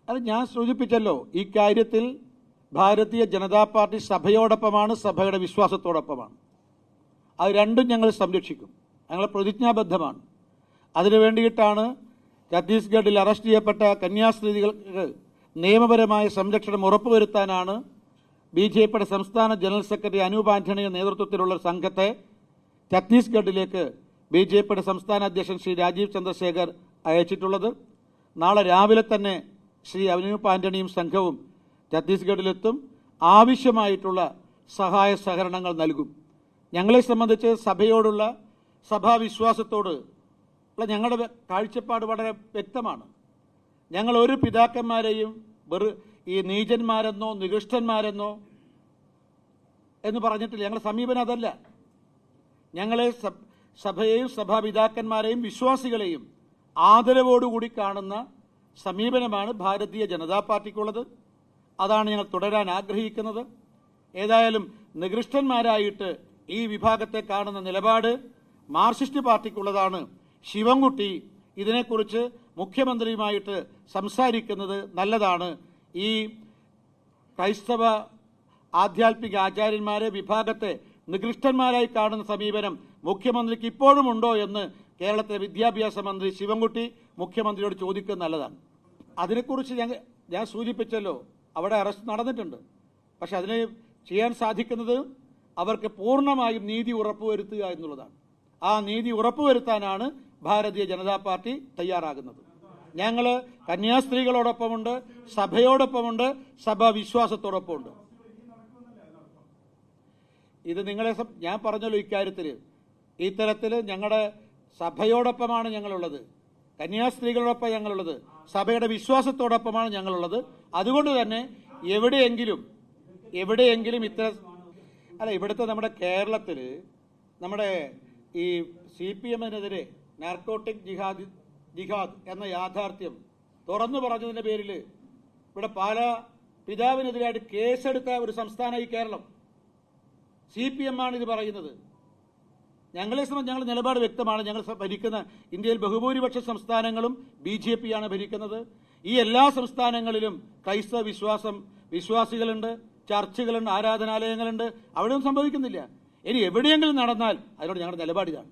അത് ഞാൻ സൂചിപ്പിച്ചല്ലോ, ഈ കാര്യത്തിൽ ഭാരതീയ ജനതാ പാർട്ടി സഭയോടൊപ്പമാണ്, സഭയുടെ വിശ്വാസത്തോടൊപ്പമാണ്. അത് രണ്ടും ഞങ്ങൾ സംരക്ഷിക്കും. ഞങ്ങൾ പ്രതിജ്ഞാബദ്ധമാണ്. അതിനു വേണ്ടിയിട്ടാണ് ഛത്തീസ്ഗഡിൽ അറസ്റ്റ് ചെയ്യപ്പെട്ട കന്യാസ്ത്രീകൾക്ക് നിയമപരമായ സംരക്ഷണം ഉറപ്പുവരുത്താനാണ് ബി.ജെ.പിയുടെ സംസ്ഥാന ജനറൽ സെക്രട്ടറി അനൂപ് ആന്റണിയുടെ നേതൃത്വത്തിലുള്ള സംഘത്തെ ഛത്തീസ്ഗഡിലേക്ക് ബി.ജെ.പിയുടെ സംസ്ഥാന അധ്യക്ഷൻ ശ്രീ രാജീവ് ചന്ദ്രശേഖർ അയച്ചിട്ടുള്ളത്. നാളെ രാവിലെ തന്നെ ശ്രീ അനൂപ് ആന്റണിയും സംഘവും ഛത്തീസ്ഗഡിലെത്തും. ആവശ്യമായിട്ടുള്ള സഹായ സഹകരണങ്ങൾ നൽകും. ഞങ്ങളെ സംബന്ധിച്ച് സഭയോടുള്ള സഭാവിശ്വാസത്തോട് ഉള്ള ഞങ്ങളുടെ കാഴ്ചപ്പാട് വളരെ വ്യക്തമാണ്. ഞങ്ങൾ ഒരു പിതാക്കന്മാരെയും ഈ നീചന്മാരെന്നോ നികൃഷ്ടന്മാരെന്നോ എന്ന് പറഞ്ഞിട്ടില്ല. ഞങ്ങളുടെ സമീപനം അതല്ല. ഞങ്ങളെ സഭയെയും സഭാപിതാക്കന്മാരെയും വിശ്വാസികളെയും ആദരവോടുകൂടി കാണുന്ന സമീപനമാണ് ഭാരതീയ ജനതാ പാർട്ടിക്കുള്ളത്. അതാണ് ഞങ്ങൾ തുടരാൻ ആഗ്രഹിക്കുന്നത്. ഏതായാലും നികൃഷ്ടന്മാരായിട്ട് ഈ വിഭാഗത്തെ കാണുന്ന നിലപാട് മാർക്സിസ്റ്റ് പാർട്ടിക്കുള്ളതാണ്. ശിവൻകുട്ടി ഇതിനെക്കുറിച്ച് മുഖ്യമന്ത്രിയുമായിട്ട് സംസാരിക്കുന്നത് നല്ലതാണ്. ഈ ക്രൈസ്തവ ആധ്യാത്മിക ആചാര്യന്മാരെ വിഭാഗത്തെ നികൃഷ്ടന്മാരായി കാണുന്ന സമീപനം മുഖ്യമന്ത്രിക്ക് ഇപ്പോഴും ഉണ്ടോ എന്ന് കേരളത്തിലെ വിദ്യാഭ്യാസ മന്ത്രി ശിവൻകുട്ടി മുഖ്യമന്ത്രിയോട് ചോദിക്കുന്നത് നല്ലതാണ്. അതിനെക്കുറിച്ച് ഞാൻ സൂചിപ്പിച്ചല്ലോ, അവിടെ അറസ്റ്റ് നടന്നിട്ടുണ്ട്. പക്ഷെ അതിന് ചെയ്യാൻ സാധിക്കുന്നത് അവർക്ക് പൂർണ്ണമായും നീതി ഉറപ്പുവരുത്തുക എന്നുള്ളതാണ്. ആ നീതി ഉറപ്പുവരുത്താനാണ് ഭാരതീയ ജനതാ പാർട്ടി തയ്യാറാകുന്നത്. ഞങ്ങൾ കന്യാസ്ത്രീകളോടൊപ്പമുണ്ട്, സഭയോടൊപ്പമുണ്ട്, സഭാ വിശ്വാസത്തോടൊപ്പമുണ്ട്. ഇത് ഞാൻ പറഞ്ഞല്ലോ, ഇക്കാര്യത്തിൽ ഇത്തരത്തിൽ ഞങ്ങളുടെ സഭയോടൊപ്പമാണ് ഞങ്ങളുള്ളത്, കന്യാസ്ത്രീകളോടൊപ്പം ഞങ്ങളുള്ളത്, സഭയുടെ വിശ്വാസത്തോടൊപ്പമാണ് ഞങ്ങളുള്ളത്. അതുകൊണ്ട് തന്നെ എവിടെയെങ്കിലും ഇവിടുത്തെ നമ്മുടെ കേരളത്തിൽ നമ്മുടെ ഈ CPM-നെതിരെ നാർക്കോട്ടിക് ജിഹാദ് എന്ന യാഥാർത്ഥ്യം തുറന്നു പറഞ്ഞതിന്റെ പേരിൽ ഇവിടെ പാല പിതാവിനെതിരായിട്ട് കേസെടുത്ത ഒരു സംസ്ഥാനമായി കേരളം. CPM ആണ് ഇത് പറയുന്നത്. ഞങ്ങളെ സംബന്ധിച്ച് ഞങ്ങളുടെ നിലപാട് വ്യക്തമാണ്. ഞങ്ങൾ ഭരിക്കുന്ന ഇന്ത്യയിൽ ബഹുഭൂരിപക്ഷ സംസ്ഥാനങ്ങളും BJP ആണ് ഭരിക്കുന്നത്. ഈ എല്ലാ സംസ്ഥാനങ്ങളിലും ക്രൈസ്തവ വിശ്വാസികളുണ്ട്, ചർച്ചുകളുണ്ട്, ആരാധനാലയങ്ങളുണ്ട്. അവിടെയൊന്നും സംഭവിക്കുന്നില്ല. ഇനി എവിടെയെങ്കിലും നടന്നാൽ അതിനോട് ഞങ്ങളുടെ നിലപാടിതാണ്.